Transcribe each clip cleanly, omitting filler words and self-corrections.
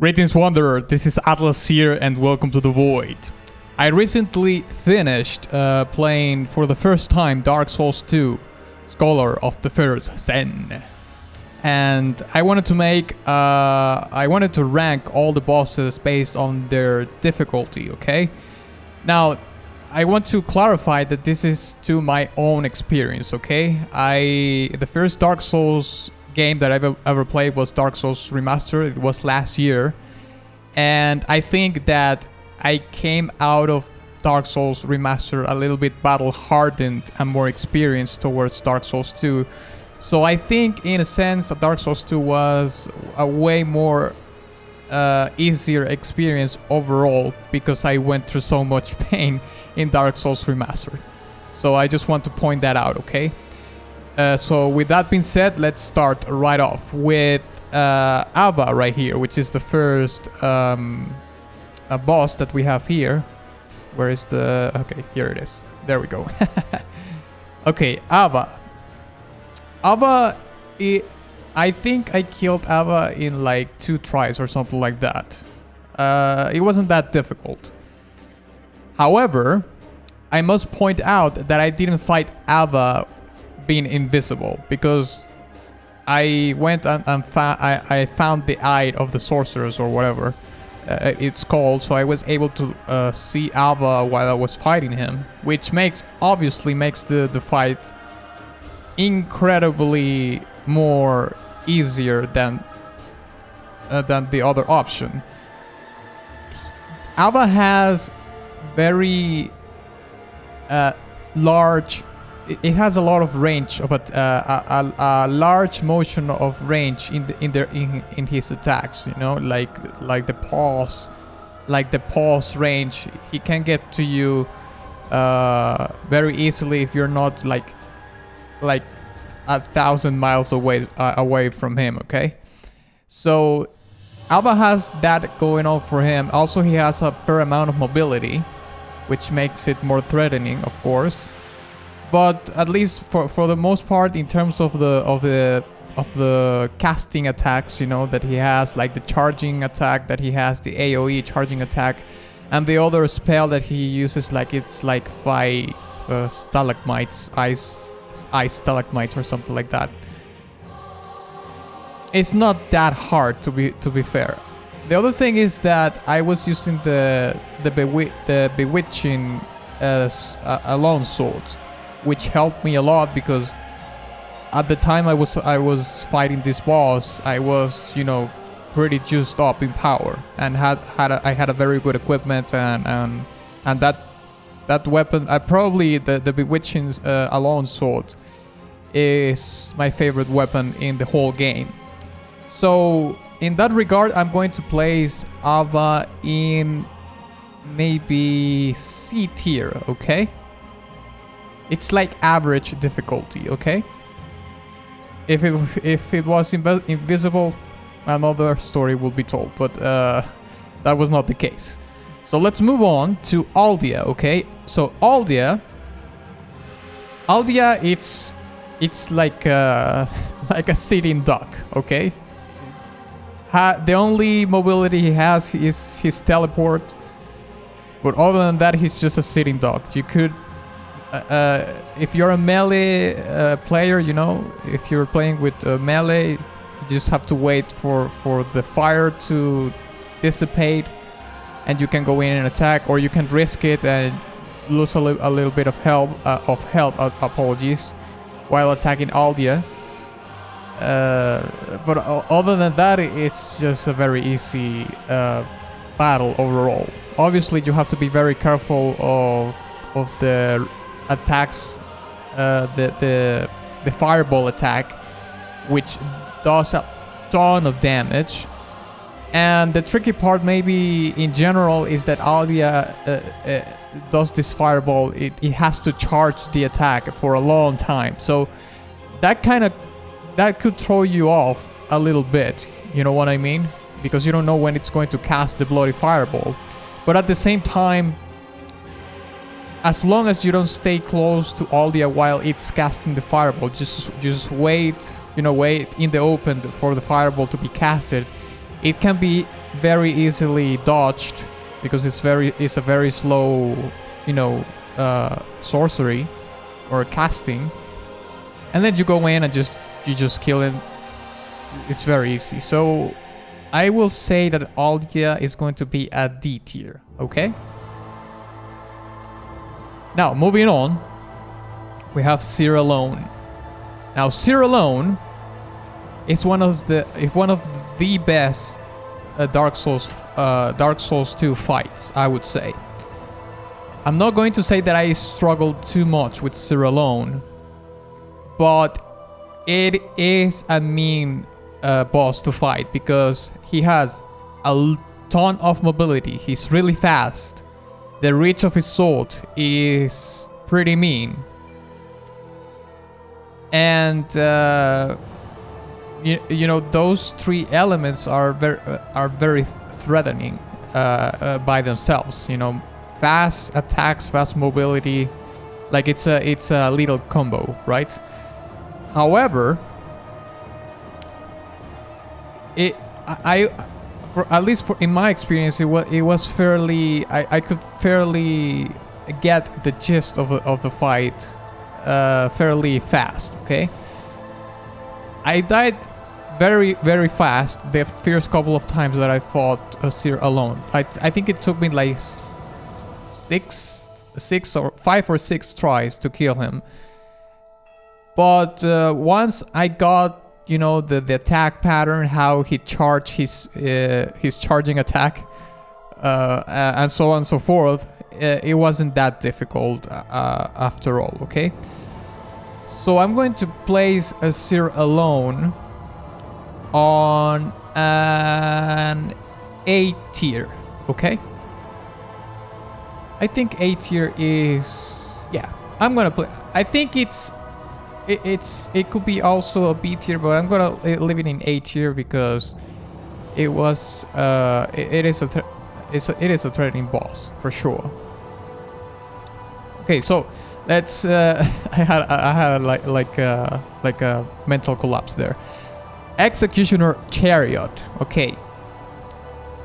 Greetings Wanderer, this is Atlas here and welcome to the Void. I recently finished playing for the first time Dark Souls 2, Scholar of the First Sin. And I wanted to rank all the bosses based on their difficulty, okay? Now, I want to clarify that this is to my own experience, okay? The first Dark Souls game that I've ever played was Dark Souls Remastered. It was last year, and I think that I came out of Dark Souls Remastered a little bit battle hardened and more experienced towards Dark Souls 2. So I think in a sense Dark Souls 2 was a way more easier experience overall because I went through so much pain in Dark Souls Remastered. So I just want to point that out, okay? So with that being said, let's start right off with Ava right here, which is the first boss that we have here. Where is the... Okay, here it is. There we go. Okay, Ava. I think I killed Ava in like 2 tries or something like that. It wasn't that difficult. However, I must point out that I didn't fight Ava being invisible, because I went and I found the eye of the sorcerers or whatever it's called, so I was able to see Ava while I was fighting him, which obviously makes the fight incredibly more easier than the other option. Ava has very large. It has a lot of range of a large motion of range in his attacks. You know, like the pause range. He can get to you very easily if you're not like 1,000 miles away from him. Okay, so Alba has that going on for him. Also, he has a fair amount of mobility, which makes it more threatening, of course. But at least for the most part, in terms of the casting attacks, you know, that he has, like the charging attack that he has, the AoE charging attack, and the other spell that he uses, it's like 5 stalagmites, ice stalagmites or something like that. It's not that hard, to be fair. The other thing is that I was using the bewitching alone sword, which helped me a lot, because at the time I was fighting this boss, I was, you know, pretty juiced up in power, and I had a very good equipment, and that weapon, probably the bewitching alone sword is my favorite weapon in the whole game. So in that regard, I'm going to place Ava in maybe C tier, okay? It's like average difficulty, okay? If it was invisible, another story will be told, but that was not the case. So let's move on to Aldia, okay? So Aldia, it's like a sitting duck, okay? The only mobility he has is his teleport, but other than that, he's just a sitting duck. You could... if you're a melee player, you know, if you're playing with melee, you just have to wait for the fire to dissipate, and you can go in and attack, or you can risk it and lose a little bit of health, apologies, while attacking Aldia. But other than that, it's just a very easy battle overall. Obviously, you have to be very careful of the attacks, the fireball attack, which does a ton of damage. And the tricky part, maybe in general, is that Aldia does this fireball. It has to charge the attack for a long time, so that could throw you off a little bit. You know what I mean? Because you don't know when it's going to cast the bloody fireball. But at the same time, as long as you don't stay close to Aldia while it's casting the fireball, just wait, you know, wait in the open for the fireball to be casted. It can be very easily dodged because it's a very slow, you know, sorcery or casting, and then you go in and you just kill him. It's very easy. So I will say that Aldia is going to be a D tier. Okay. Now moving on, we have Seer Alone. Now Seer Alone is one of the best Dark Souls 2 fights, I would say. I'm not going to say that I struggled too much with Seer Alone, but it is a mean boss to fight because he has a ton of mobility. He's really fast. The reach of his sword is pretty mean. And you know, those three elements are very threatening by themselves. You know, fast attacks, fast mobility, like it's a little combo, right? However, at least in my experience, it was fairly. I could fairly get the gist of the fight fairly fast. Okay, I died very, very fast the first couple of times that I fought Seer Alone. I think it took me like 5 or 6 tries to kill him. But once I got, you know, the attack pattern, how he charged his charging attack, and so on and so forth, it wasn't that difficult after all. Okay, so I'm going to place a Seer Alone on an A tier. Okay, I think A tier is, yeah, I'm gonna play. I think it could be also a B tier, but I'm gonna leave it in A tier because it was it is a threatening boss for sure. Okay, so let's I had like a mental collapse there. Executioner Chariot. Okay,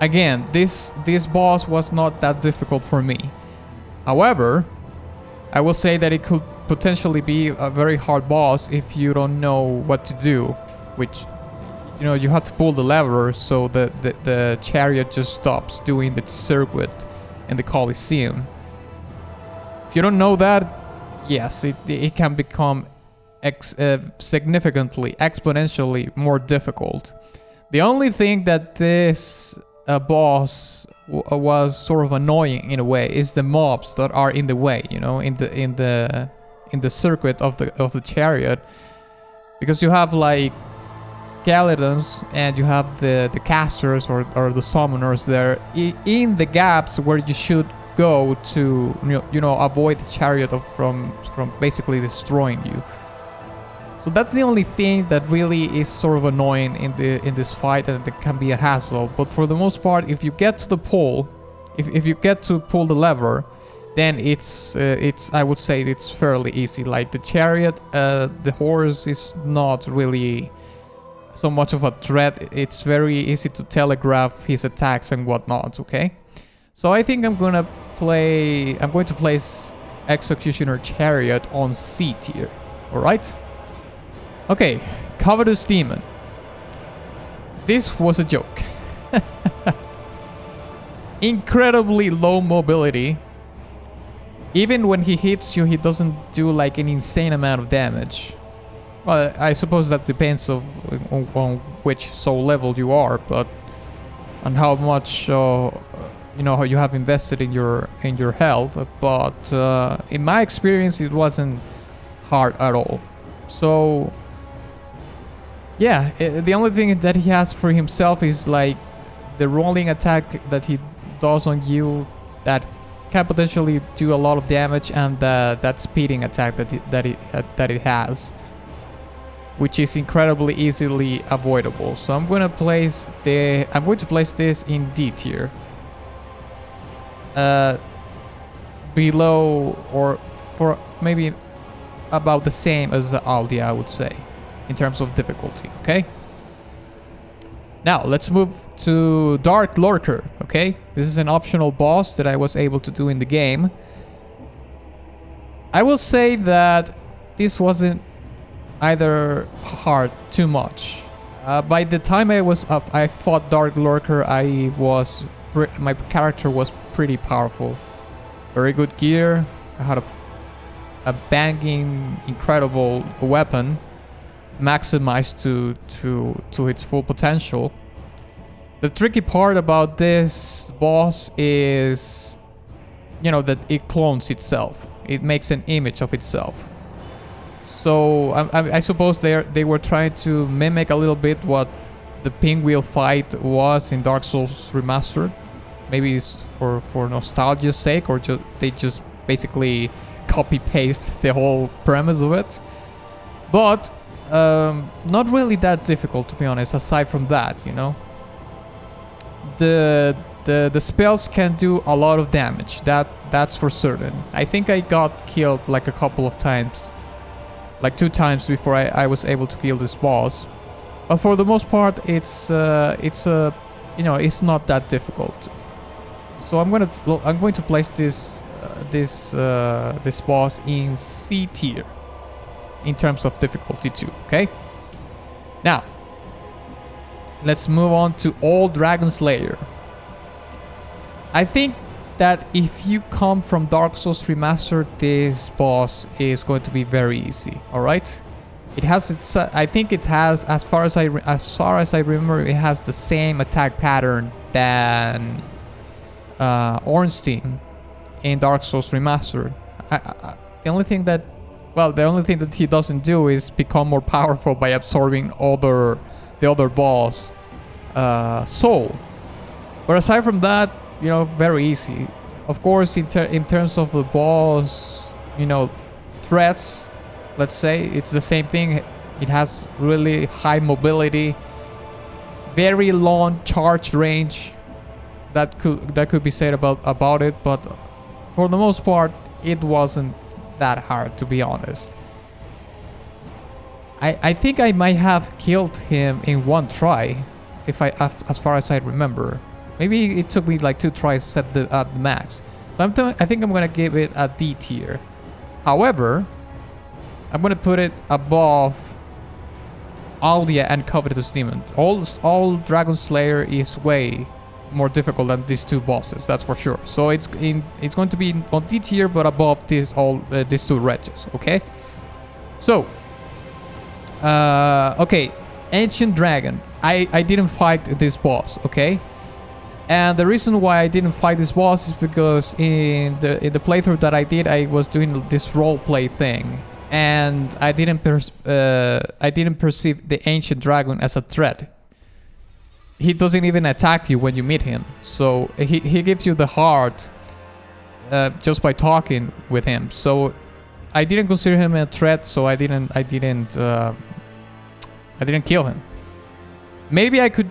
again, this boss was not that difficult for me. However, I will say that it could potentially be a very hard boss if you don't know what to do, which, you know, you have to pull the lever so the chariot just stops doing the circuit in the Colosseum. If you don't know that, yes, it can become significantly, exponentially more difficult. The only thing that this boss was sort of annoying in a way is the mobs that are in the way, you know, in the circuit of the chariot, because you have like skeletons and you have the casters or the summoners there in the gaps where you should go to, you know, avoid the chariot from basically destroying you. So that's the only thing that really is sort of annoying in this fight, and it can be a hassle. But for the most part, if you get to the pole, if you get to pull the lever, then it's I would say it's fairly easy. Like the chariot, the horse is not really so much of a threat. It's very easy to telegraph his attacks and whatnot. Okay, so I think I'm going to place Executioner Chariot on C tier. All right. Okay, Covetous Demon. This was a joke. Incredibly low mobility. Even when he hits you, he doesn't do like an insane amount of damage. Well, I suppose that depends on which soul level you are, but on how much you know, how you have invested in your health. But in my experience, it wasn't hard at all. So yeah, the only thing that he has for himself is like the rolling attack that he does on you that can potentially do a lot of damage, and that speeding attack that it has, which is incredibly easily avoidable. So I'm going to place this in D tier, below or for maybe about the same as Aldia, I would say, in terms of difficulty. Okay. Now, let's move to Dark Lurker, okay? This is an optional boss that I was able to do in the game. I will say that this wasn't either hard too much. By the time I fought Dark Lurker, my character was pretty powerful. Very good gear. I had a banging, incredible weapon, maximized to its full potential. The tricky part about this boss is, you know, that it clones itself. It makes an image of itself. So I suppose they were trying to mimic a little bit what the pinwheel fight was in Dark Souls Remastered. Maybe it's for nostalgia's sake, or they just basically copy-paste the whole premise of it. But not really that difficult, to be honest, aside from that, you know. The spells can do a lot of damage, that's for certain. I think I got killed like a couple of times, like 2 times before I was able to kill this boss. But for the most part, it's you know, it's not that difficult. So I'm going to place this boss in C tier in terms of difficulty too. Okay. Now, let's move on to Old Dragon Slayer. I think that if you come from Dark Souls Remastered, this boss is going to be very easy. All right. It has its. I think it has, as far as I remember, it has the same attack pattern than Ornstein in Dark Souls Remastered. The only thing that he doesn't do is become more powerful by absorbing the other boss soul. But aside from that, you know, very easy. Of course, in terms of the boss, you know, threats, let's say, it's the same thing. It has really high mobility, very long charge range. That could be said about it, but for the most part, it wasn't that hard, to be honest. I think I might have killed him in 1 try, as far as I remember. Maybe it took me like 2 tries at the max. So I think I'm gonna give it a D tier. However, I'm gonna put it above Aldia and Covetous Demon. All Dragon Slayer is way more difficult than these 2 bosses, that's for sure. So it's going to be on D tier, but above these 2 wretches. Okay. So, okay, Ancient Dragon. I didn't fight this boss. Okay. And the reason why I didn't fight this boss is because in the playthrough that I did, I was doing this roleplay thing, and I didn't perceive the Ancient Dragon as a threat. He doesn't even attack you when you meet him, so he gives you the heart just by talking with him. So I didn't consider him a threat, so I didn't kill him. Maybe I could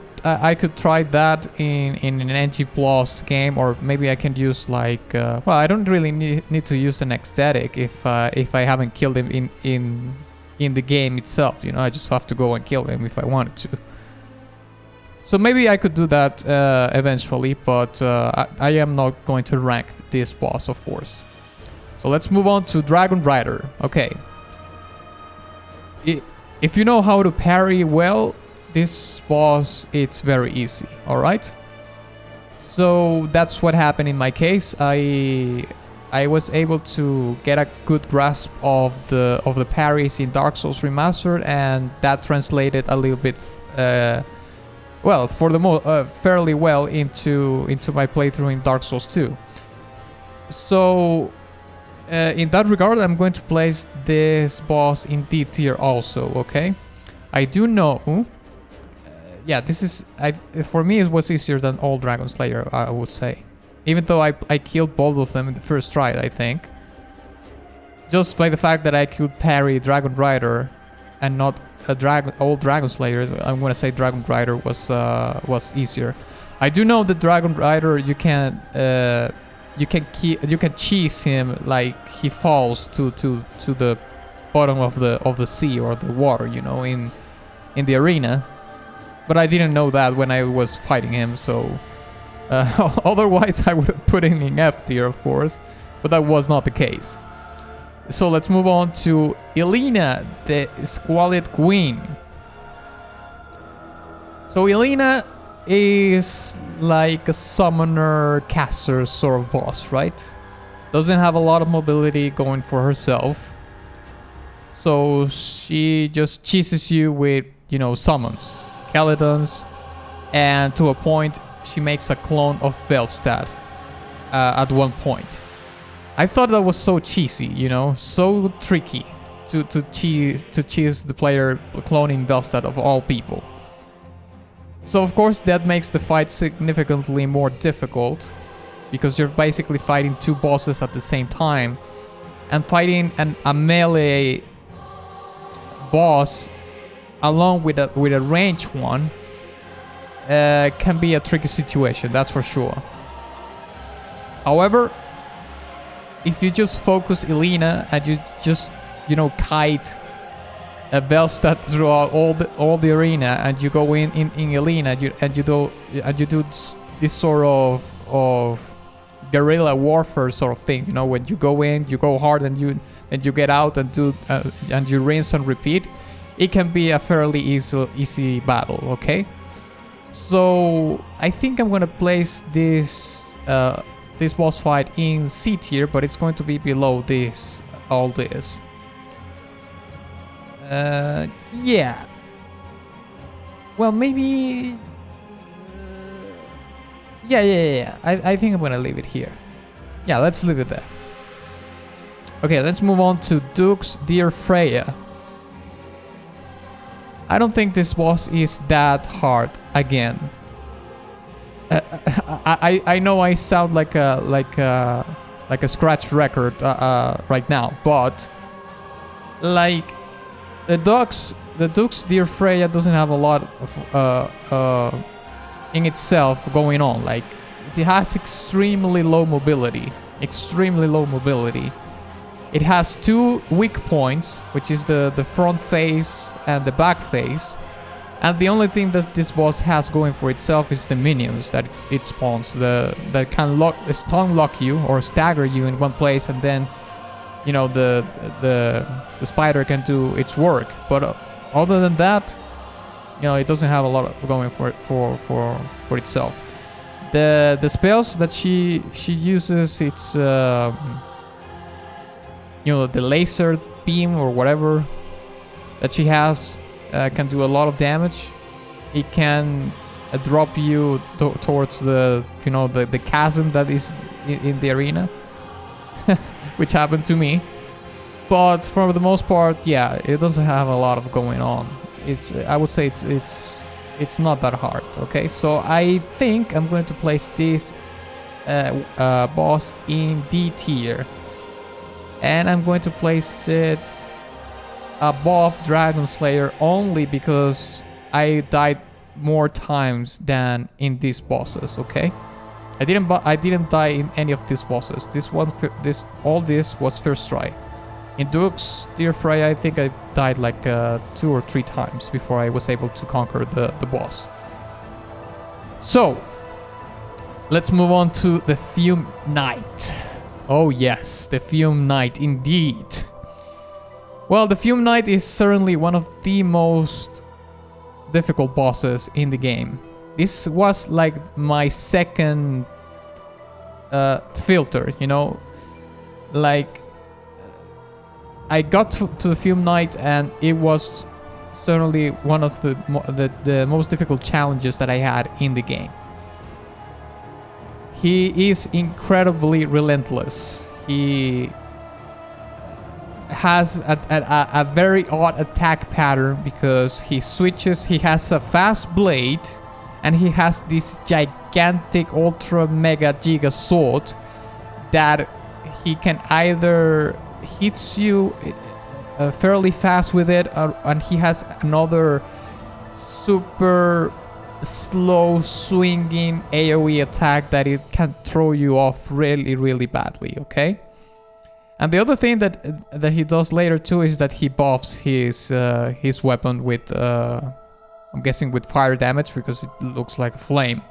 try that in an NG Plus game, or maybe I can use like well, I don't really need to use an ecstatic if I haven't killed him in the game itself. You know, I just have to go and kill him if I wanted to. So maybe I could do that eventually, but I am not going to rank this boss, of course. So let's move on to Dragon Rider. Okay. If you know how to parry well, this boss, it's very easy. All right. So that's what happened in my case. I was able to get a good grasp of the parries in Dark Souls Remastered, and that translated a little bit. Well, for the fairly well into my playthrough in Dark Souls 2. So, in that regard, I'm going to place this boss in D tier also. Okay, I do know. Yeah, this is for me it was easier than Old Dragon Slayer, I would say. Even though I killed both of them in the first try, I think. Just by the fact that I could parry Dragon Rider and not Old Dragon Slayer, I'm gonna say Dragon Rider was easier. I do know that Dragon Rider you can cheese him like he falls to the bottom of the sea or the water, you know, in the arena. But I didn't know that when I was fighting him, so... otherwise I would have put him in F tier, of course. But that was not the case. So let's move on to Elena, the Squalid Gwyn. So Elena is like a summoner caster sort of boss, right? Doesn't have a lot of mobility going for herself. So she just cheeses you with, you know, summons, skeletons, and to a point she makes a clone of Velstad at one point. I thought that was so cheesy, you know, so tricky to cheese the player cloning Velstad of all people. So of course that makes the fight significantly more difficult, because you're basically fighting two bosses at the same time, and fighting a melee boss along with a ranged one can be a tricky situation, that's for sure. However, if you just focus Elena and you just, you know, kite a Velstad throughout all the arena, and you go in Elena and you do this sort of guerrilla warfare sort of thing, you know, when you go in, you go hard, and you get out and do and you rinse and repeat. It can be a fairly easy battle, okay? So I think I'm gonna place this boss fight in C tier, but it's going to be below this, all this. Yeah. Well, maybe... Yeah. I think I'm gonna leave it here. Yeah, let's leave it there. Okay, let's move on to Duke's Dear Freya. I don't think this boss is that hard again. I know I sound like a scratch record right now, but like the Duke's Dear Freya doesn't have a lot of in itself going on. Like, it has extremely low mobility. It has two weak points, which is the front face and the back face. And the only thing that this boss has going for itself is the minions that it spawns, that can stun lock you or stagger you in one place, and then, you know, the spider can do its work. But other than that, you know, it doesn't have a lot going for itself. The spells that she uses, it's you know, the laser beam or whatever that she has can do a lot of damage. It can drop you towards the, you know, the chasm that is in the arena, which happened to me. But for the most part, yeah, it doesn't have a lot of going on. I would say it's not that hard. Okay, so I think I'm going to place this boss in D tier, and I'm going to place it above Dragon Slayer only because I died more times than in these bosses. Okay, I didn't die in any of these bosses. All this was first try. In Duke's Dear Freya, I think I died like 2 or 3 times before I was able to conquer the boss. So, let's move on to the Fume Knight. Oh yes, the Fume Knight indeed. Well, the Fume Knight is certainly one of the most difficult bosses in the game. This was like my second filter, you know, like I got to the Fume Knight, and it was certainly one of the most difficult challenges that I had in the game. He is incredibly relentless. He has a very odd attack pattern because he switches. He has a fast blade, and he has this gigantic ultra mega giga sword that he can either hits you fairly fast with it, and he has another super slow swinging AoE attack that it can throw you off really badly. Okay, and the other thing that he does later too is that he buffs his weapon with I'm guessing with fire damage because it looks like a flame.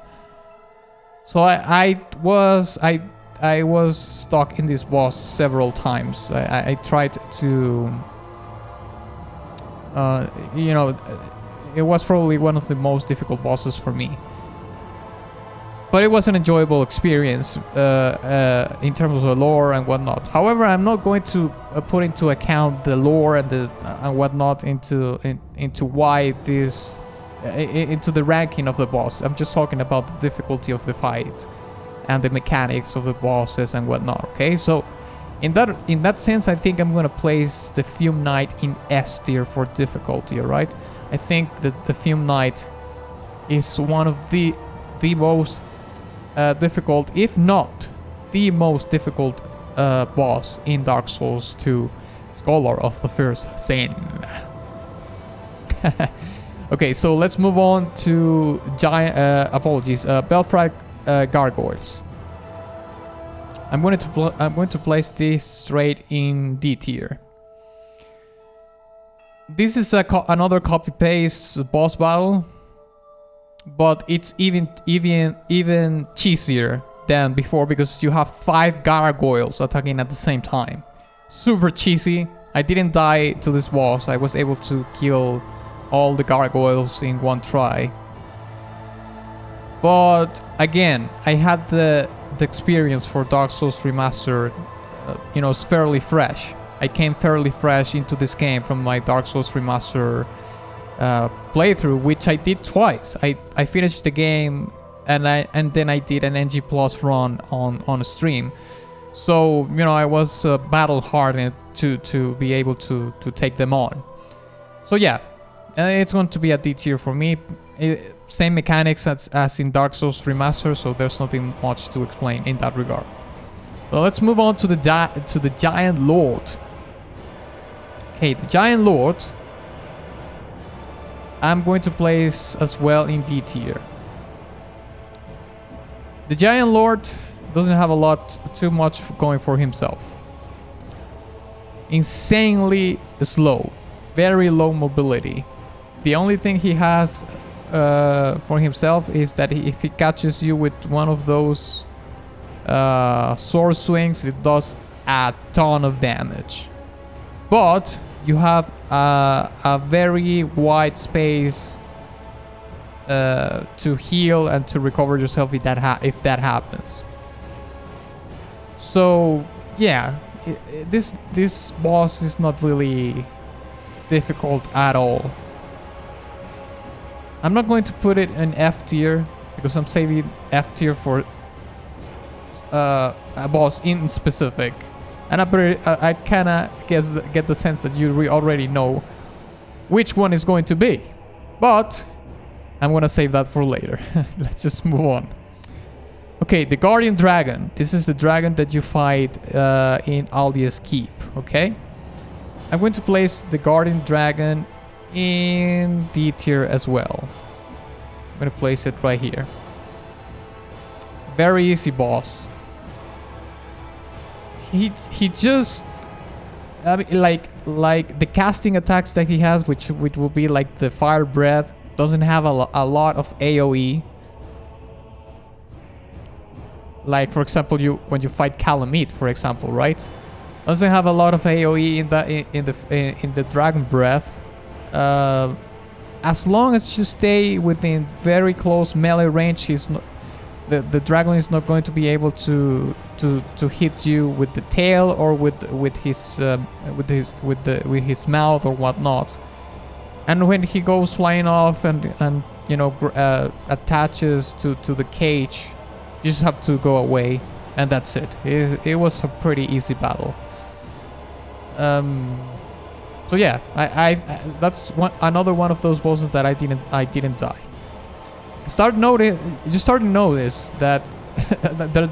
So I was stuck in this boss several times. I tried to, you know, it was probably one of the most difficult bosses for me. But it was an enjoyable experience in terms of the lore and whatnot. However, I'm not going to put into account the lore and the and whatnot into why this into the ranking of the boss. I'm just talking about the difficulty of the fight and the mechanics of the bosses and whatnot. Okay, so in that sense, I think I'm gonna place the Fume Knight in S tier for difficulty. All right, I think that the Fume Knight is one of the most difficult, if not the most difficult boss in Dark Souls 2, Scholar of the First Sin. Okay, so let's move on to Belfry Gargoyles. I'm going to place this straight in D tier. This is another copy-paste boss battle, but it's even cheesier than before because you have 5 gargoyles attacking at the same time. Super cheesy. I didn't die to this boss. I was able to kill all the gargoyles in one try. But again, I had the experience for Dark Souls Remastered, you know, it's fairly fresh. I came fairly fresh into this game from my Dark Souls Remastered playthrough, which I did twice. I finished the game and then I did an NG Plus run on a stream. So, you know, I was battle hardened to be able to take them on. So yeah, it's going to be a D tier for me. Same mechanics as in Dark Souls Remastered, so there's nothing much to explain in that regard. So let's move on to the Giant Lord. Okay, the Giant Lord, I'm going to place as well in D tier. The Giant Lord doesn't have too much going for himself. Insanely slow, very low mobility. The only thing he has for himself is that if he catches you with one of those sword swings, it does a ton of damage. But you have a very wide space to heal and to recover yourself if that happens. So yeah, this boss is not really difficult at all. I'm not going to put it in F tier because I'm saving F tier for a boss in specific, and I kind of get the sense that you already know which one is going to be, but I'm gonna save that for later. Let's just move on. Okay, the Guardian Dragon. This is the dragon that you fight in Aldia's Keep. Okay, I'm going to place the Guardian Dragon in D tier as well. I'm gonna place it right here. Very easy boss. He just, I mean, like the casting attacks that he has, which will be like the fire breath, doesn't have a lot of AOE. Like for example, when you fight Calamite, for example, right? Doesn't have a lot of AOE in the Dragon Breath. As long as you stay within very close melee range, the dragon is not going to be able to hit you with the tail or with his mouth or whatnot. And when he goes flying off and you know attaches to the cage, you just have to go away, and that's it. It was a pretty easy battle. So yeah, I that's another one of those bosses that I didn't die. You start to notice that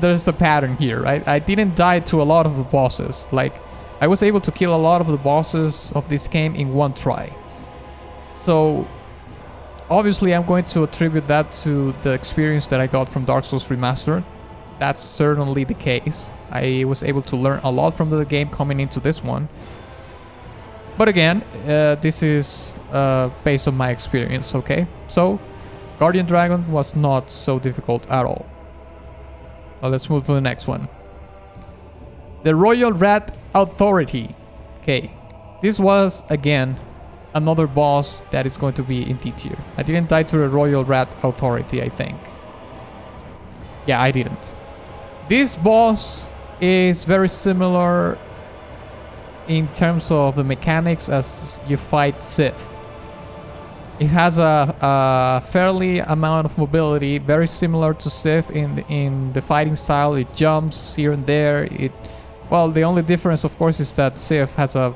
there's a pattern here, right? I didn't die to a lot of the bosses. Like, I was able to kill a lot of the bosses of this game in one try. So obviously I'm going to attribute that to the experience that I got from Dark Souls Remastered. That's certainly the case. I was able to learn a lot from the game coming into this one. But again, this is based on my experience, okay? So, Guardian Dragon was not so difficult at all. Well, let's move to the next one. The Royal Rat Authority. Okay, this was, again, another boss that is going to be in D tier. I didn't die to the Royal Rat Authority, I think. Yeah, I didn't. This boss is very similar in terms of the mechanics as you fight Sith. It has a fairly amount of mobility, very similar to Sith in the fighting style. It jumps here and there. Well, the only difference, of course, is that Sith has a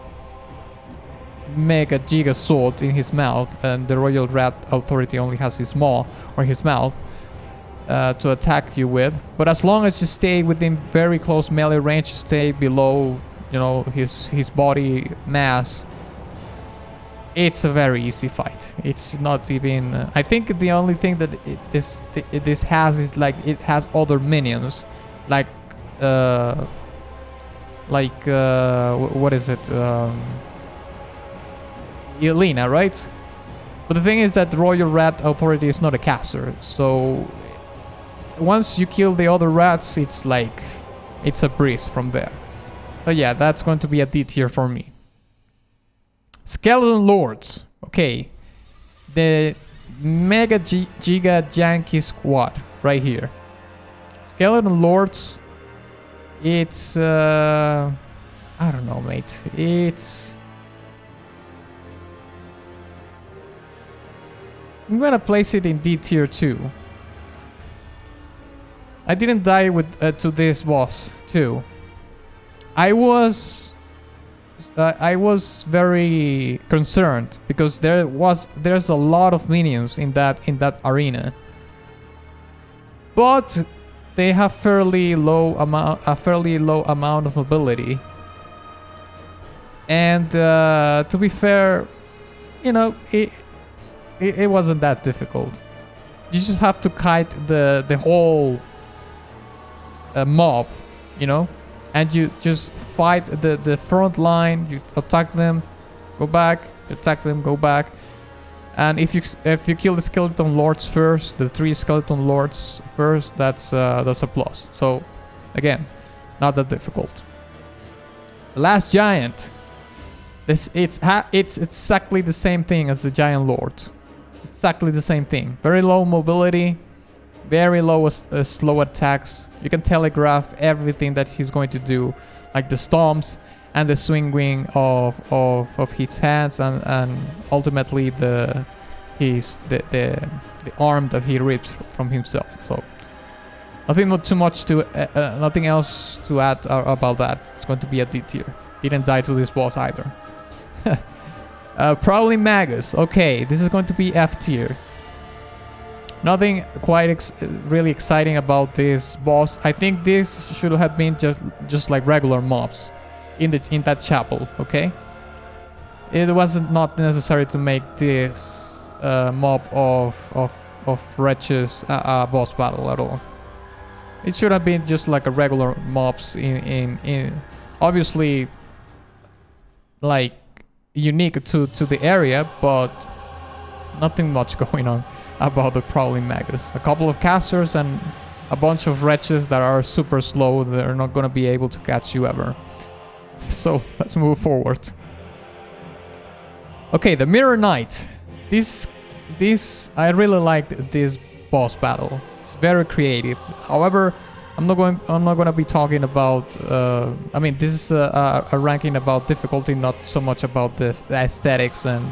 mega giga sword in his mouth, and the Royal Rat Authority only has his maw or his mouth to attack you with. But as long as you stay within very close melee range, you stay below, you know, his body mass, it's a very easy fight. It's not even... I think the only thing that this has is like it has other minions, like what is it? Yelena, right? But the thing is that the Royal Rat Authority is not a caster, so once you kill the other rats, it's like it's a breeze from there. So yeah, that's going to be a D tier for me. Skeleton Lords. Okay. The Mega Giga Janky Squad right here. Skeleton Lords. It's I don't know, mate. I'm gonna place it in D tier 2. I didn't die with to this boss too. I was very concerned because there's a lot of minions in that arena, but they have a fairly low amount of mobility. And to be fair, you know, it wasn't that difficult. You just have to kite the whole mob, you know. And you just fight the front line. You attack them, go back. Attack them, go back. And if you kill the skeleton lords first, the 3 skeleton lords first, that's a plus. So again, not that difficult. The last giant. It's exactly the same thing as the giant lord. Exactly the same thing. Very low mobility. Very low slow attacks. You can telegraph everything that he's going to do, like the stomps and the swinging of his hands, and ultimately the arm that he rips from himself. So nothing else to add about that. It's going to be a D tier. Didn't die to this boss either. Probably Magus. Okay, this is going to be F tier. Nothing quite really exciting about this boss. I think this should have been just like regular mobs in that chapel. Okay, it wasn't not necessary to make this mob of wretches boss battle at all. It should have been just like a regular mobs in obviously like unique to the area, but nothing much going on about the Prowling Magus. A couple of casters and a bunch of wretches that are super slow. They're not going to be able to catch you ever. So let's move forward. Okay, the Mirror Knight. This I really liked this boss battle. It's very creative. However, I'm not going to be talking about. I mean, this is a ranking about difficulty, not so much about the aesthetics and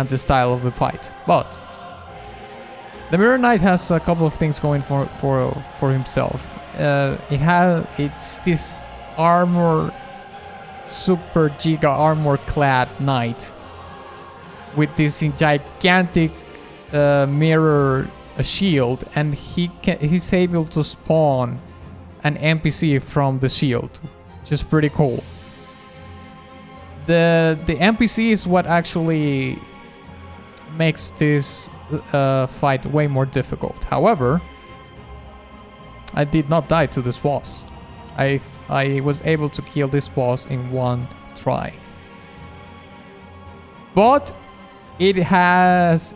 the style of the fight. But the Mirror Knight has a couple of things going for himself. It's this super giga armor clad knight with this gigantic mirror shield, and he's able to spawn an NPC from the shield, which is pretty cool. The NPC is what actually makes this fight way more difficult. However, I did not die to this boss. I was able to kill this boss in one try. But it has...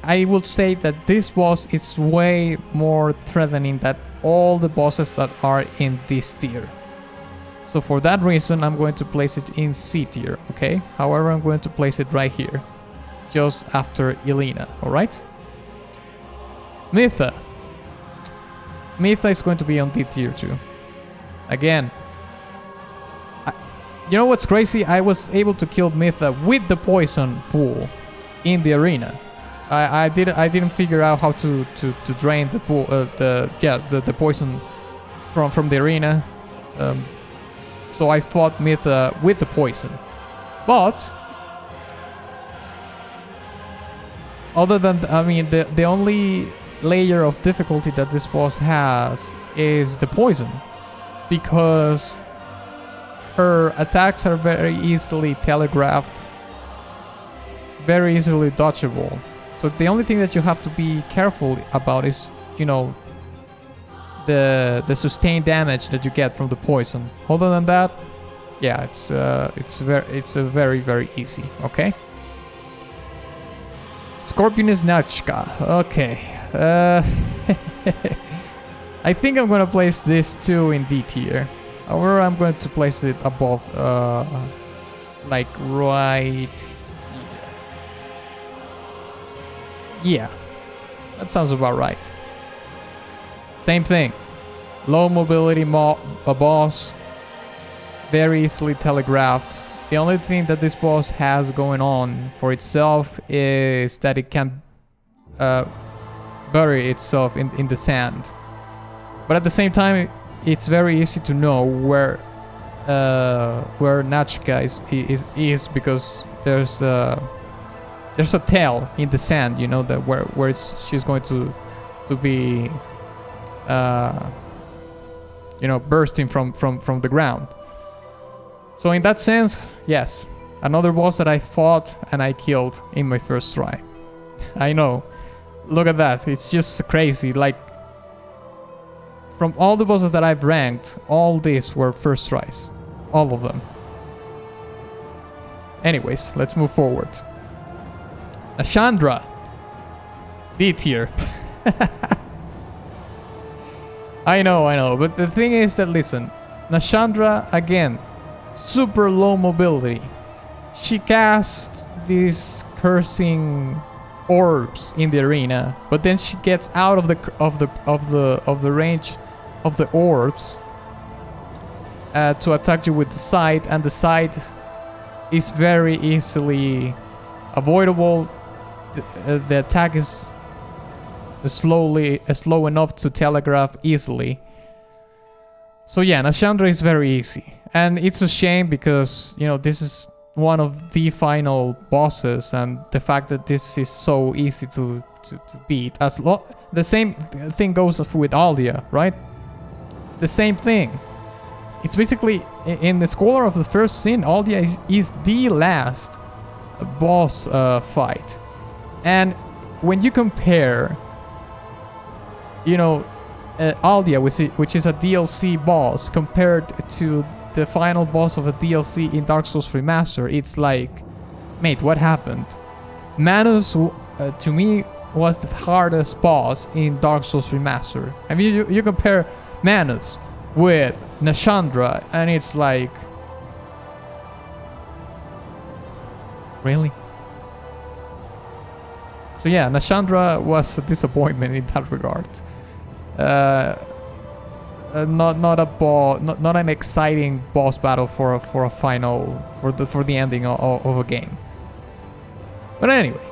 I would say that this boss is way more threatening than all the bosses that are in this tier. So for that reason, I'm going to place it in C tier, okay? However, I'm going to place it right here, just after Elena, alright? Mytha. Mytha is going to be on D tier too. Again, you know what's crazy? I was able to kill Mytha with the poison pool in the arena. I didn't figure out how to drain the pool, the poison from the arena. So I fought Mytha with the poison. But other than, I mean, the only layer of difficulty that this boss has is the poison, because her attacks are very easily telegraphed, very easily dodgeable. So the only thing that you have to be careful about is, you know, the sustained damage that you get from the poison. Other than that, yeah, it's very, very easy. Okay. Scorpioness Nachka. Okay. I think I'm gonna place this too in D tier. However, I'm going to place it above, like right here. Yeah, that sounds about right. Same thing. Low mobility boss. Very easily telegraphed. The only thing that this boss has going on for itself is that it can bury itself in the sand. But at the same time, it's very easy to know where Nachka is because there's a tail in the sand, you know, that where she's going to be you know, bursting from the ground. So in that sense, yes, another boss that I fought and I killed in my first try. I know, look at that, it's just crazy. Like, from all the bosses that I've ranked, all these were first tries, all of them. Anyways, let's move forward. Ashandra, D tier. I know, but the thing is that, listen, Nashandra, again, super low mobility. She casts these cursing orbs in the arena, but then she gets out of the range of the orbs to attack you with the side, and the side is very easily avoidable. The attack is slow enough to telegraph easily. So yeah, Nashandra is very easy, and it's a shame because, you know, this is one of the final bosses, and the fact that this is so easy to beat. The same thing goes with Aldia, right? It's the same thing. It's basically, in the Scholar of the First Sin, Aldia is the last boss fight. And when you compare, you know, Aldia, which is a DLC boss, compared to the final boss of a DLC in Dark Souls Remastered, it's like, mate, what happened? Manus, to me, was the hardest boss in Dark Souls Remastered. I mean, you compare Manus with Nashandra, and it's like, really? So yeah, Nashandra was a disappointment in that regard. Not an exciting boss battle for a final, for the ending of a game. But anyway,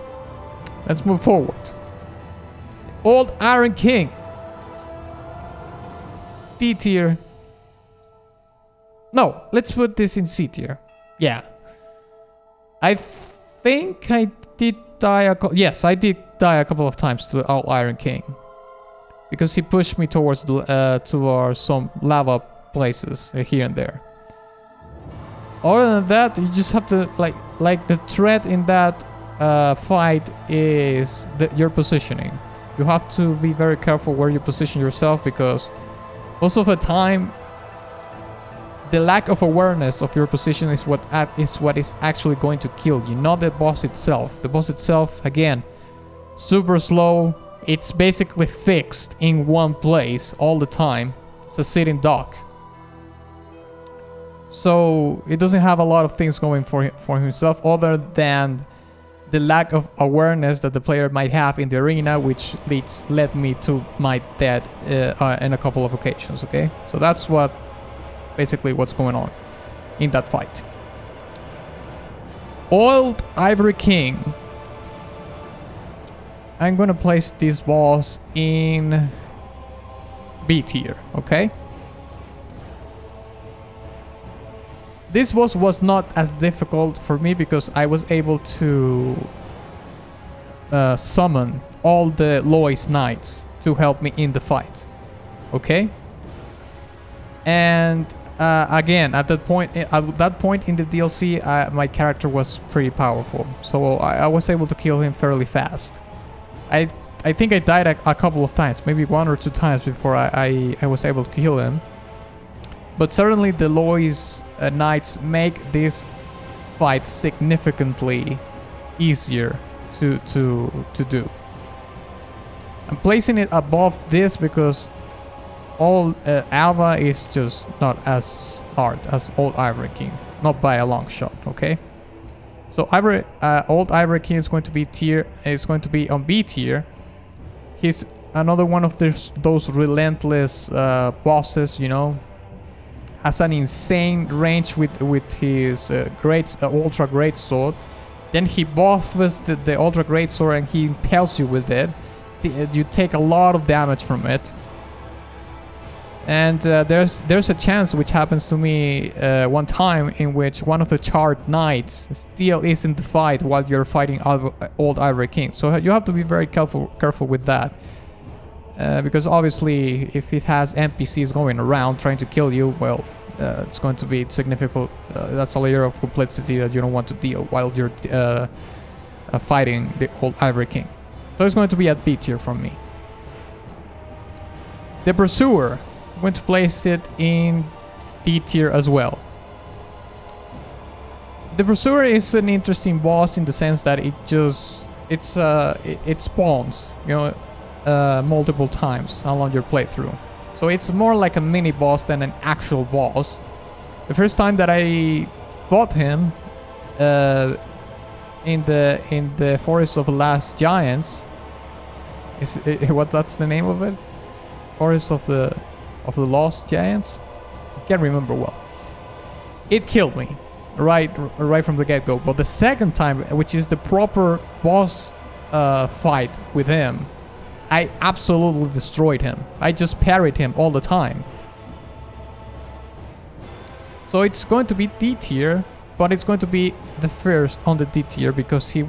let's move forward. Old Iron King, D tier. No, let's put this in C tier. Yeah, I think I did die yes, I did die a couple of times to Old Iron King, because he pushed me towards some lava places here and there. Other than that, you just have to like the threat in that fight is your positioning. You have to be very careful where you position yourself, because most of the time the lack of awareness of your position is what is actually going to kill you, not the boss itself. The boss itself, again, super slow. It's basically fixed in one place all the time. It's a sitting duck. So it doesn't have a lot of things going for himself other than the lack of awareness that the player might have in the arena, which led me to my death in a couple of occasions, okay? So that's basically what's going on in that fight. Old Ivory King. I'm gonna place this boss in B tier, okay? This boss was not as difficult for me because I was able to summon all the Lois Knights to help me in the fight, okay? And again, at that point in the DLC, my character was pretty powerful, so I was able to kill him fairly fast. I think I died a couple of times, maybe 1 or 2 times before I was able to kill him. But certainly the Lois Knights make this fight significantly easier to do. I'm placing it above this because all Alva is just not as hard as Old Ivory King, not by a long shot. Okay, so Old Ivory King is going to be on B tier. He's another one of those relentless bosses, you know. Has an insane range with his ultra great sword. Then he buffs the ultra great sword and he impales you with it. You take a lot of damage from it. And there's a chance, which happens to me one time, in which one of the charred knights still is in the fight while you're fighting Old Ivory King. So you have to be very careful with that. Because obviously, if it has NPCs going around trying to kill you, well, it's going to be significant. That's a layer of complexity that you don't want to deal while you're fighting the Old Ivory King. So it's going to be at B tier from me. The Pursuer, I'm going to place it in D tier as well. The Pursuer is an interesting boss in the sense that it spawns, you know, multiple times along your playthrough. So it's more like a mini boss than an actual boss. The first time that I fought him in the Forest of the Last Giants, that's the name of it? Forest of the Lost Giants? I can't remember well. It killed me right from the get-go. But the second time, which is the proper boss fight with him, I absolutely destroyed him. I just parried him all the time. So it's going to be D tier, but it's going to be the first on the D tier because he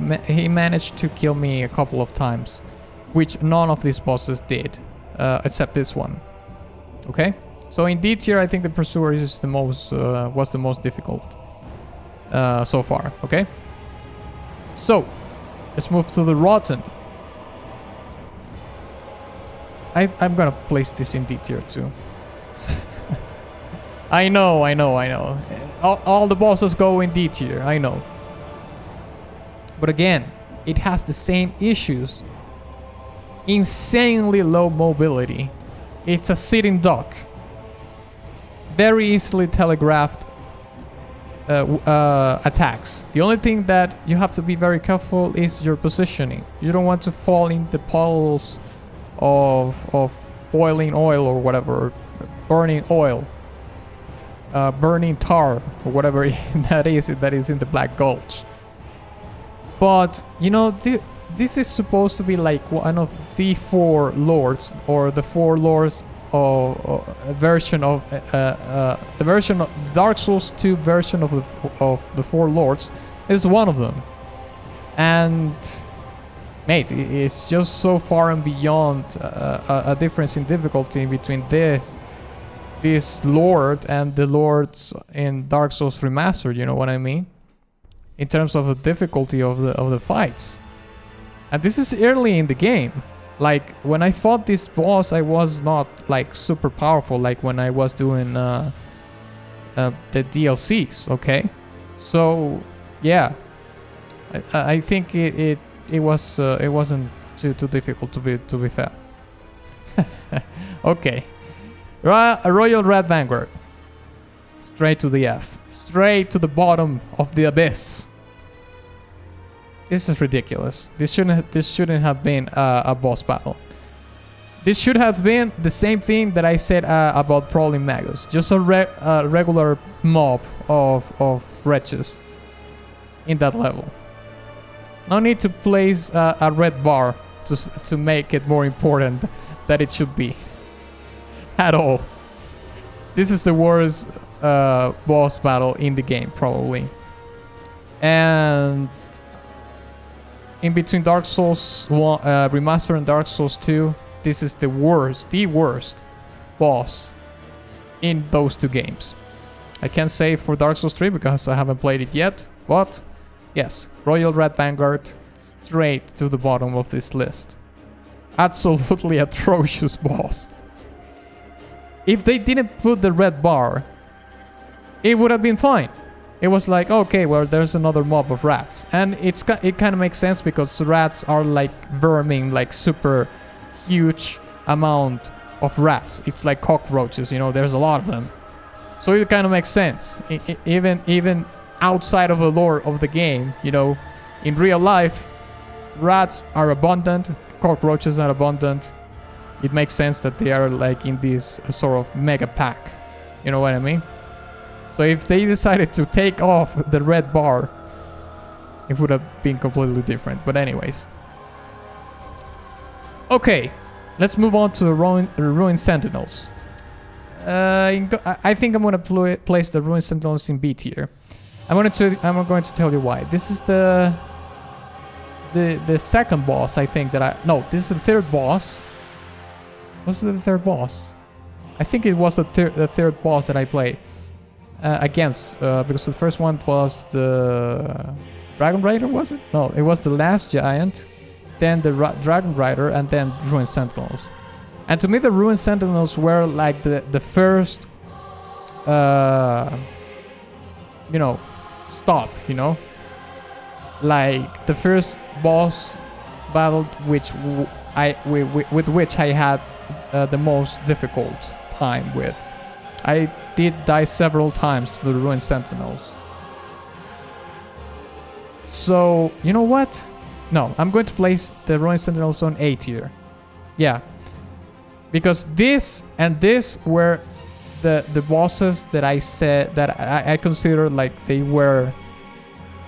managed to kill me a couple of times, which none of these bosses did, except this one. Okay, so in D tier, I think the Pursuer is was the most difficult so far. Okay, so let's move to the Rotten. I'm gonna place this in D tier too. I know. All the bosses go in D tier, I know. But again, it has the same issues. Insanely low mobility. It's a sitting duck. Very easily telegraphed attacks. The only thing that you have to be very careful is your positioning. You don't want to fall in the puddles of boiling oil or whatever, burning oil, burning tar or whatever that is in the Black Gulch. But you know, this is supposed to be like one of the 4 lords, or the 4 lords of a version of the version of Dark Souls 2 version of the 4 lords is one of them. And mate, it's just so far and beyond a difference in difficulty between this lord and the lords in Dark Souls Remastered, you know what I mean? In terms of the difficulty of the fights. And this is early in the game. Like, when I fought this boss, I was not like super powerful like when I was doing the DLCs. Okay, so yeah, I think it wasn't too difficult to be fair. Okay, a Royal Red Vanguard, straight to the F, straight to the bottom of the abyss. This is ridiculous. This shouldn't have been a boss battle. This should have been the same thing that I said about Prowling Magus. Just a regular mob of wretches in that level. No need to place a red bar to make it more important than it should be. At all. This is the worst boss battle in the game, probably. And in between Dark Souls Remastered and Dark Souls 2, this is the worst boss in those two games. I can't say for Dark Souls 3 because I haven't played it yet, but yes, Royal Red Vanguard, straight to the bottom of this list. Absolutely atrocious boss. If they didn't put the red bar, it would have been fine. It was like, okay, well, there's another mob of rats. And it kind of makes sense because rats are like vermin, like super huge amount of rats. It's like cockroaches, you know, there's a lot of them. So it kind of makes sense. Even outside of the lore of the game, you know, in real life, rats are abundant, cockroaches are abundant. It makes sense that they are like in this sort of mega pack. You know what I mean? So if they decided to take off the red bar, it would have been completely different. But anyways. Okay, let's move on to the Ruined Sentinels. I think I'm going to place the Ruined Sentinels in B tier. I'm going to tell you why. This is the second boss, I think no, this is the third boss. Was it the third boss? I think it was the third boss that I played against, because the first one was the Dragon Rider, was it? No, it was the Last Giant, then the Dragon Rider, and then Ruined Sentinels. And to me, the Ruined Sentinels were like the first, you know, stop, you know? Like the first boss battle with which I had the most difficult time with. I did die several times to the Ruined Sentinels. So, you know what? No, I'm going to place the Ruined Sentinels on A tier. Yeah. Because this and this were the bosses that I said that I consider like they were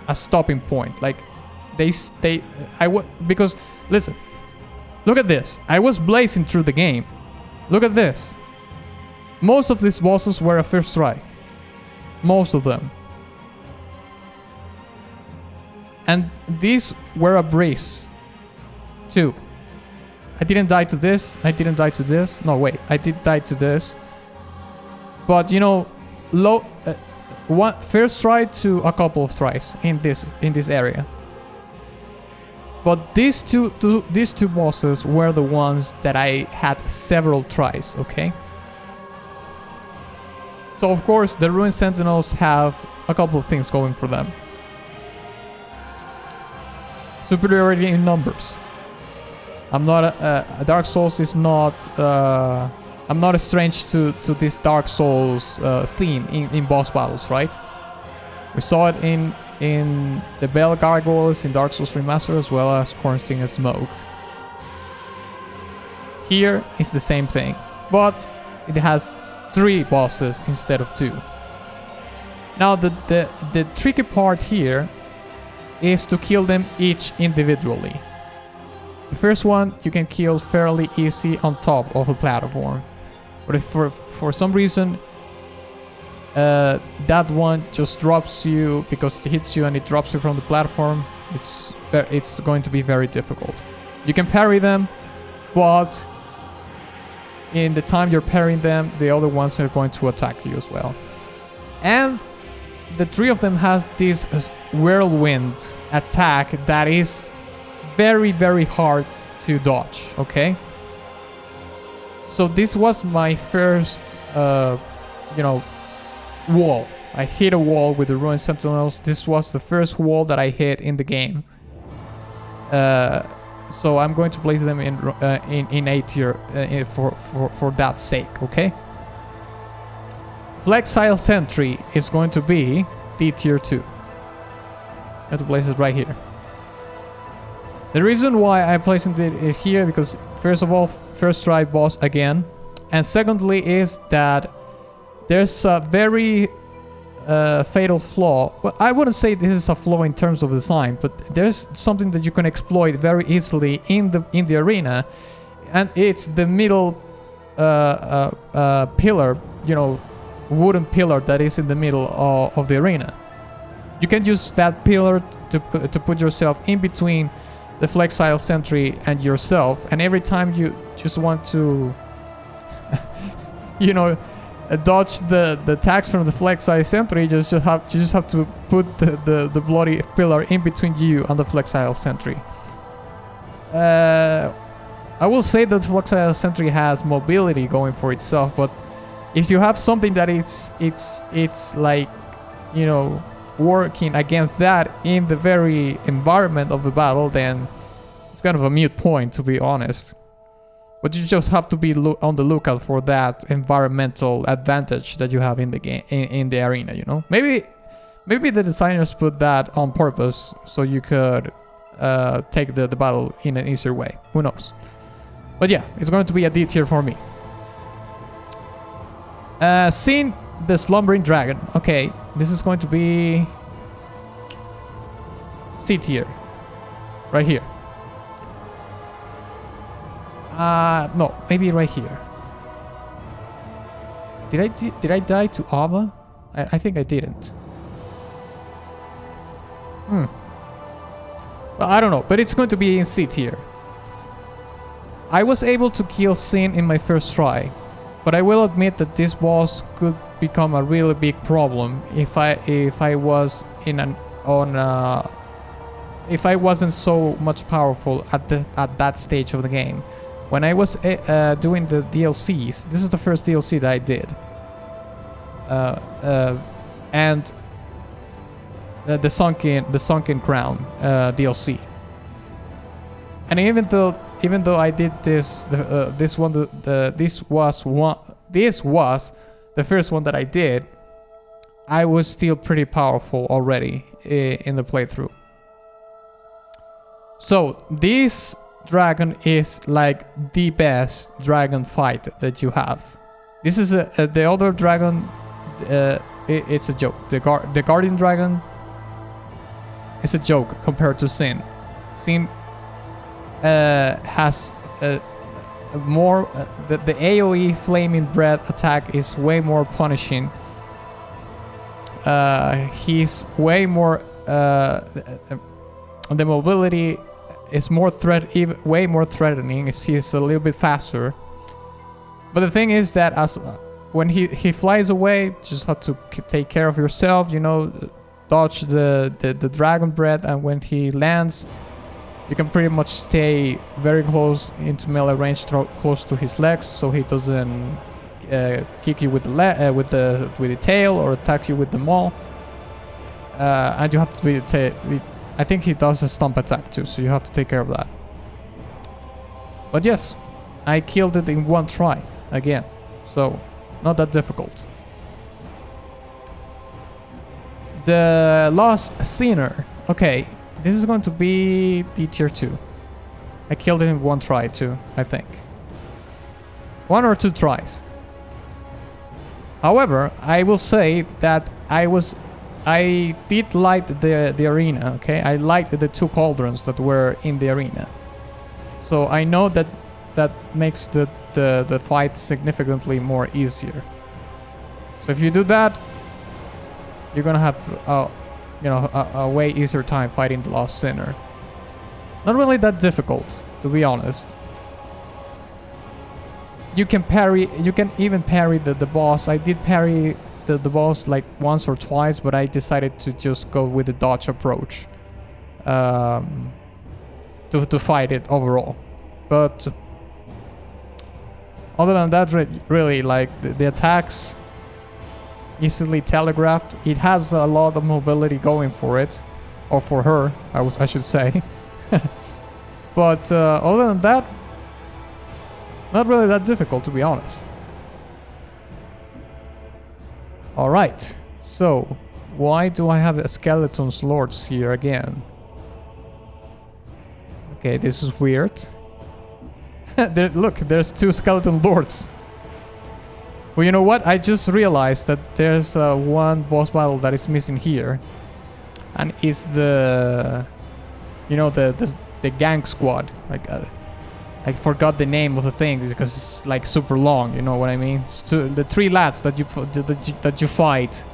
a stopping point. Like because listen, look at this. I was blazing through the game. Look at this. Most of these bosses were a first try. Most of them. And these were a breeze too. I didn't die to this. I didn't die to this. No, wait. I did die to this. But you know, one first try to a couple of tries in this area. But these two bosses were the ones that I had several tries. Okay. So of course, the Ruined Sentinels have a couple of things going for them. Superiority in numbers. I'm not Dark Souls is not. I'm not estranged to this Dark Souls theme in boss battles, right? We saw it in the Bell Gargoyles in Dark Souls Remastered, as well as Quarantine and Smoke. Here is the same thing, but it has 3 bosses instead of 2. Now the tricky part here is to kill them each individually. The first one you can kill fairly easy on top of a platform, but if for some reason that one just drops you because it hits you and it drops you from the platform, it's going to be very difficult. You can parry them, but in the time you're parrying them, the other ones are going to attack you as well. And the 3 of them has this whirlwind attack that is very, very hard to dodge, okay? So this was my first, you know, wall. I hit a wall with the Ruined Sentinels. This was the first wall that I hit in the game. So I'm going to place them in A tier for that sake, okay? Flexile Sentry is going to be D tier 2. I have to place it right here. The reason why I'm placing it here, because first of all, first try boss again, and secondly is that there's a very fatal flaw. Well, I wouldn't say this is a flaw in terms of design, but there's something that you can exploit very easily in the arena, and it's the middle pillar, you know, wooden pillar that is in the middle of the arena. You can use that pillar to put yourself in between the Flexile Sentry and yourself, and every time you just want to you know, dodge the attacks from the Flexile Sentry, you just have to put the bloody pillar in between you and the Flexile Sentry. I will say that Flexile Sentry has mobility going for itself, but if you have something that it's like, you know, working against that in the very environment of the battle, then it's kind of a mute point, to be honest. But you just have to be on the lookout for that environmental advantage that you have in the game, in the arena, you know. Maybe the designers put that on purpose so you could take the battle in an easier way. Who knows? But yeah, it's going to be a D tier for me. Seeing the Slumbering Dragon. Okay, this is going to be C tier, right here. No, maybe right here. Did I die to Ava? I think I didn't. Well, I don't know, but it's going to be in C tier. I was able to kill Sin in my first try, but I will admit that this boss could become a really big problem if I was if I wasn't so much powerful at that stage of the game. When I was doing the DLCs, this is the first DLC that I did, and the Sunken Crown DLC. And even though I did this, this was the first one that I did, I was still pretty powerful already in the playthrough. So this dragon is like the best dragon fight that you have. This is the other dragon. It's a joke. The Guardian Dragon is a joke compared to Sin. Sin has more. The AOE Flaming Breath attack is way more punishing. He's way more. The mobility is more way more threatening. He's a little bit faster. But the thing is that when he flies away, just have to take care of yourself. You know, dodge the dragon breath, and when he lands, you can pretty much stay very close into melee range, close to his legs, so he doesn't kick you with the tail or attack you with the maul. And you have to be. I think he does a stomp attack too, so you have to take care of that. But yes, I killed it in one try again, so not that difficult. The Lost Cinder. Okay, this is going to be the tier 2. I killed it in one try too, I think. 1 or 2 tries. However, I will say that I did like the arena, okay? I liked the 2 cauldrons that were in the arena. So I know that makes the fight significantly more easier. So if you do that, you're gonna have a way easier time fighting the Lost Sinner. Not really that difficult, to be honest. You can even parry the boss. I did parry the boss like once or twice, but I decided to just go with the dodge approach to fight it overall. But other than that, really, like the attacks easily telegraphed. It has a lot of mobility going for it, or for her, I should say. But other than that, not really that difficult, to be honest. All right, so why do I have a skeleton's lords here again? Okay, this is weird. Look, there's 2 skeleton lords. Well, you know what? I just realized that there's one boss battle that is missing here, and it's the, you know, the gang squad. Like, I forgot the name of the thing because it's like super long. You know what I mean? It's the 3 lads that you fight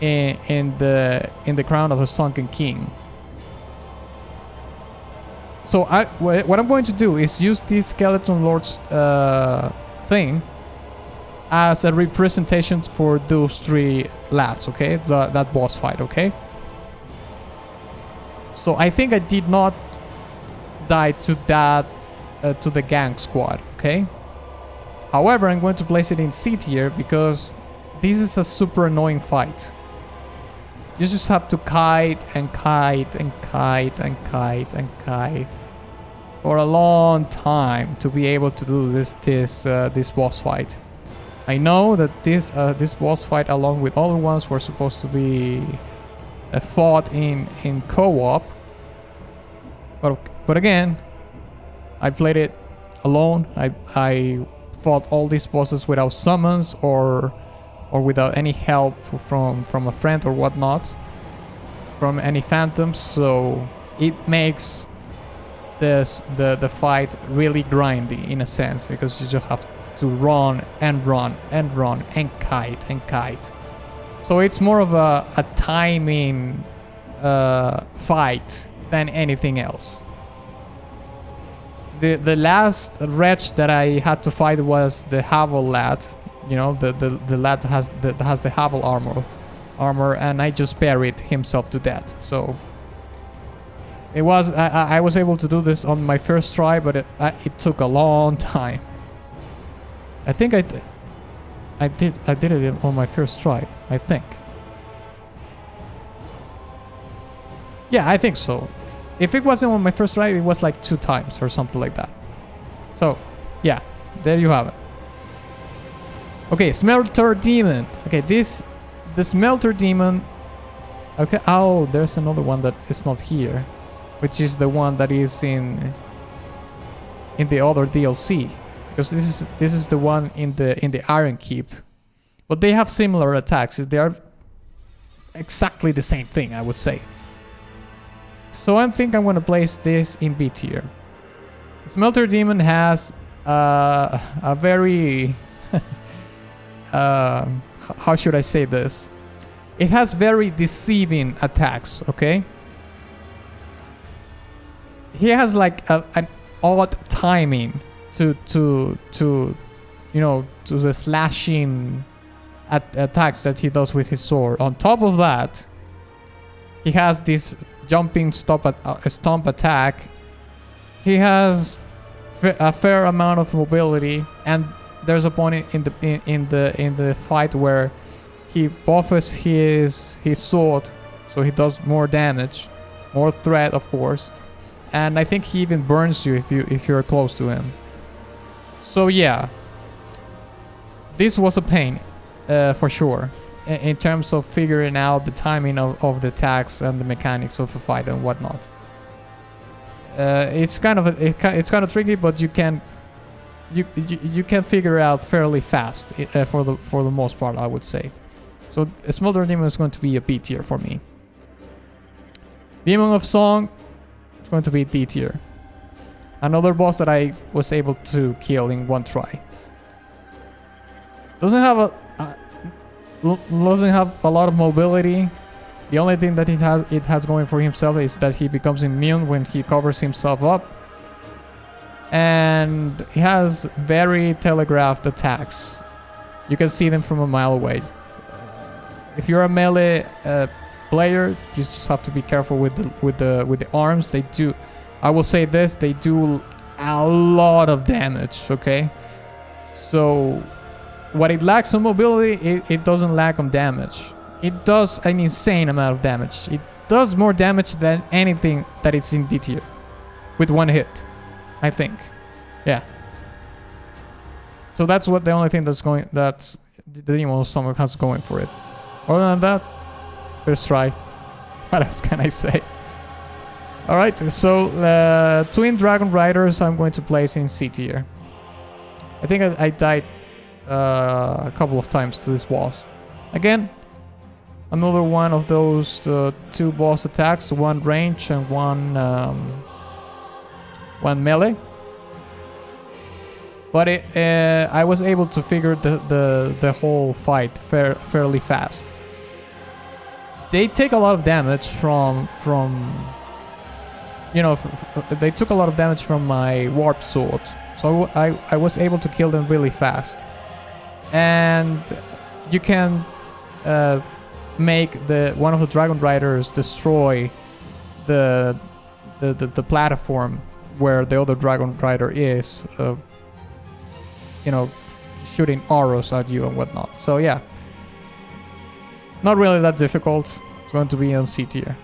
in the crown of a sunken king. So what I'm going to do is use this skeleton lords thing as a representation for those 3 lads, okay? That boss fight, okay? So I think I did not die to that, to the gang squad, okay? However, I'm going to place it in C tier because this is a super annoying fight. You just have to kite and kite and kite and kite and kite for a long time to be able to do this boss fight. I know that this boss fight, along with other ones, were supposed to be fought in co-op, but again, I played it alone. I fought all these bosses without summons or without any help from a friend or whatnot, from any phantoms. So it makes the fight really grindy in a sense, because you just have to run and run and run and kite and kite. So it's more of a timing fight than anything else. The last wretch that I had to fight was the Havel lad, you know, the lad that has the Havel armor, and I just buried himself to death. So it was I was able to do this on my first try, but it took a long time. I think I did it on my first try, I think. Yeah, I think so. If it wasn't on my first try, it was like 2 times or something like that. So, yeah, there you have it. Okay, Smelter Demon. Okay, the Smelter Demon. Okay, oh, there's another one that is not here, which is the one that is in the other DLC, because this is the one in the Iron Keep, but they have similar attacks. They are exactly the same thing, I would say. So I think I'm going to place this in B tier. Smelter Demon has a very how should I say this? It has very deceiving attacks, okay? He has like an odd timing to you know, to the slashing attacks that he does with his sword. On top of that, he has this jumping stomp attack. He has a fair amount of mobility, and there's a point in the fight where he buffs his sword, so he does more damage, more threat, of course, and I think he even burns you if you're close to him. So yeah, this was a pain for sure, in terms of figuring out the timing of the attacks and the mechanics of the fight and whatnot. It's kind of tricky, but you can figure it out fairly fast for the most part, I would say. So Smelter Demon is going to be a B tier for me. Demon of Song is going to be D tier. Another boss that I was able to kill in 1 try. Doesn't have a lot of mobility. The only thing that it has going for himself is that he becomes immune when he covers himself up, and he has very telegraphed attacks. You can see them from a mile away. If you're a melee player, you just have to be careful with the arms. They do, I will say this, they do a lot of damage. Okay, so what it lacks on mobility, it doesn't lack on damage. It does an insane amount of damage. It does more damage than anything that is in D tier. With one hit, I think. Yeah. So that's what the only thing that's the Demon Stomach has going for it. Other than that, first try. What else can I say? Alright, so the Twin Dragon Riders I'm going to place in C tier. I think I died a couple of times to this boss. Again, another one of those two boss attacks, one range and one melee. But I was able to figure the whole fight fairly fast. They take a lot of damage from you know, they took a lot of damage from my warp sword. So I was able to kill them really fast. And you can make one of the Dragon Riders destroy the platform where the other Dragon Rider is, you know, shooting arrows at you and whatnot. So yeah, not really that difficult. It's going to be on C tier.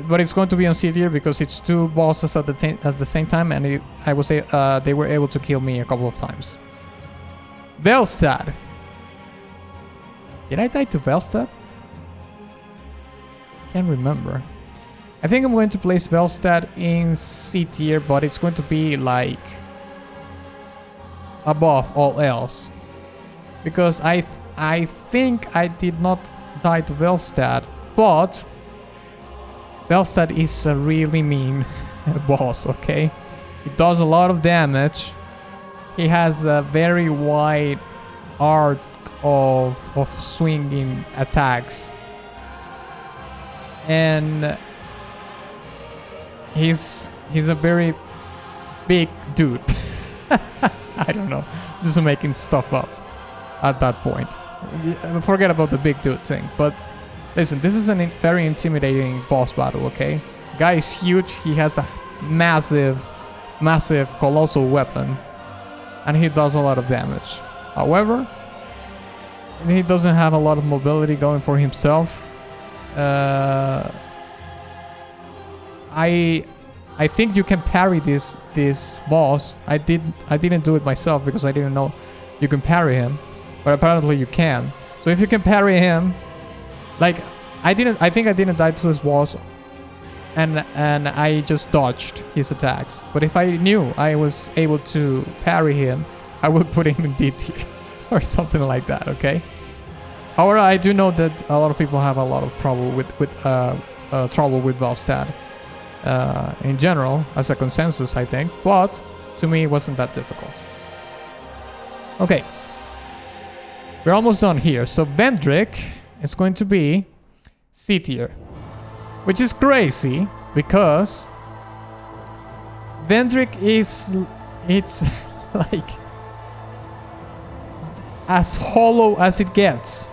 But it's going to be on C tier because it's two bosses at the same time, and they were able to kill me a couple of times. Velstad. Did I die to Velstad? Can't remember. I think I'm going to place Velstad in C tier, but it's going to be like above all else, because I think I did not die to Velstad, but Velstad is a really mean boss, okay? He does a lot of damage. He has a very wide arc of swinging attacks. And he's a very big dude. I don't know. Just making stuff up at that point. Forget about the big dude thing, but listen, this is a very intimidating boss battle, okay? Guy is huge, he has a massive, colossal weapon, and he does a lot of damage. However, he doesn't have a lot of mobility going for himself. I think you can parry this boss. I didn't do it myself because I didn't know you can parry him, but apparently you can. So if you can parry him, like I think I didn't die to this boss, and I just dodged his attacks. But if I knew I was able to parry him, I would put him in D tier or something like that. Okay. However, I do know that a lot of people have a lot of trouble with Velstad in general, as a consensus, I think. But to me, it wasn't that difficult. Okay, we're almost done here. So Vendrick is going to be C tier, which is crazy because Vendrick it's like as hollow as it gets.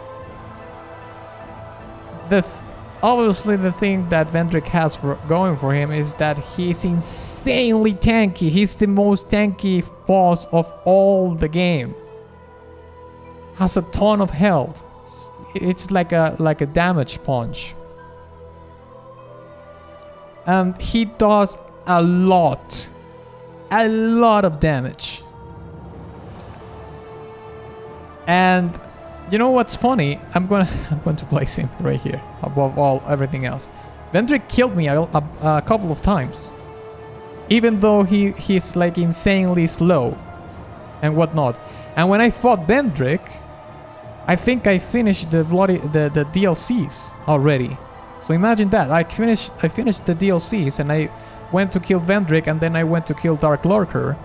Obviously, the thing that Vendrick has going for him is that he's insanely tanky. He's the most tanky boss of all the game. Has a ton of health. It's like a damage punch. And he does a lot of damage. And you know what's funny? I'm going to place him right here above everything else. Vendrick killed me a couple of times, even though he's like insanely slow and whatnot. And when I fought Vendrick, I think I finished the DLCs already. So imagine that. I finished the DLCs and I went to kill Vendrick, and then I went to kill Dark Lurker,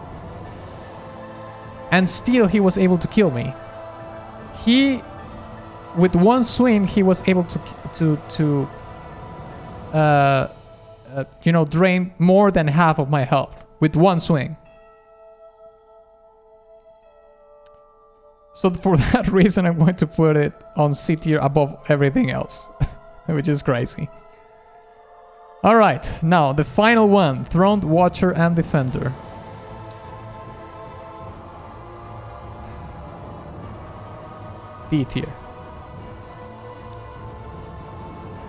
and still he was able to kill me. With one swing, he was able to drain more than half of my health with one swing. So for that reason, I'm going to put it on C tier above everything else, which is crazy. All right, now the final one: Throned Watcher and Defender. D tier.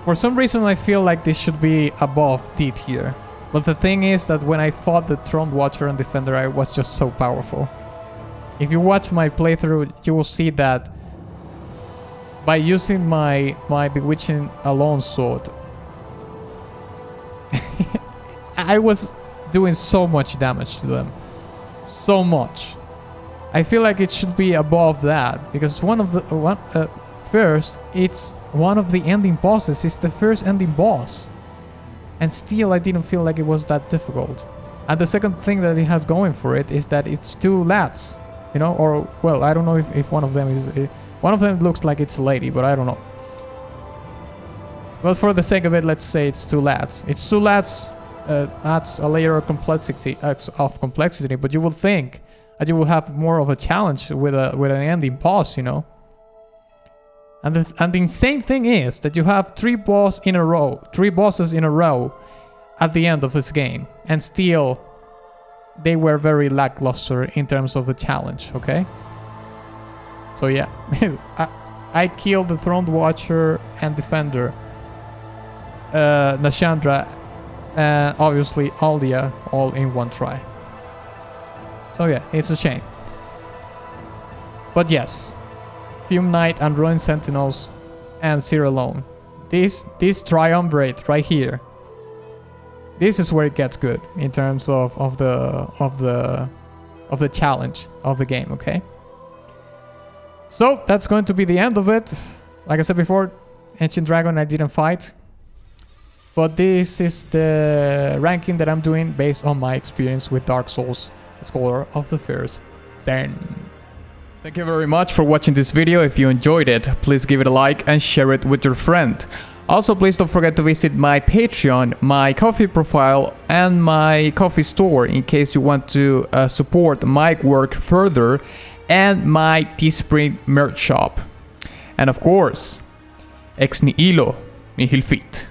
For some reason I feel like this should be above D tier. But the thing is that when I fought the Throne Watcher and Defender, I was just so powerful. If you watch my playthrough, you will see that by using my Bewitching Alone sword, I was doing so much damage to them. So much. I feel like it should be above that, because first, it's one of the ending bosses. It's the first ending boss. And still I didn't feel like it was that difficult. And the second thing that it has going for it is that it's 2 lads. You know, or, well, I don't know if one of them is... one of them looks like it's a lady, but I don't know. But for the sake of it, let's say it's 2 lads. It's 2 lads adds a layer of complexity, but you will think that you will have more of a challenge with an ending boss, you know. And the insane thing is that you have 3 bosses in a row at the end of this game, and still they were very lackluster in terms of the challenge, okay? So yeah, I killed the Throne Watcher and Defender, Nashandra, and obviously Aldia all in one try. So yeah, it's a shame. But yes, Fume Knight and Ruined Sentinels and Seer Alone. This triumvirate right here. This is where it gets good in terms of the challenge of the game, okay? So that's going to be the end of it. Like I said before, Ancient Dragon I didn't fight. But this is the ranking that I'm doing based on my experience with Dark Souls, Scholar of the First Zen. Thank you very much for watching this video. If you enjoyed it, please give it a like and share it with your friend. Also, please don't forget to visit my Patreon, my Ko-fi profile, and my Ko-fi store in case you want to support my work further, and my Teespring merch shop. And of course, ex nihilo nihil fit.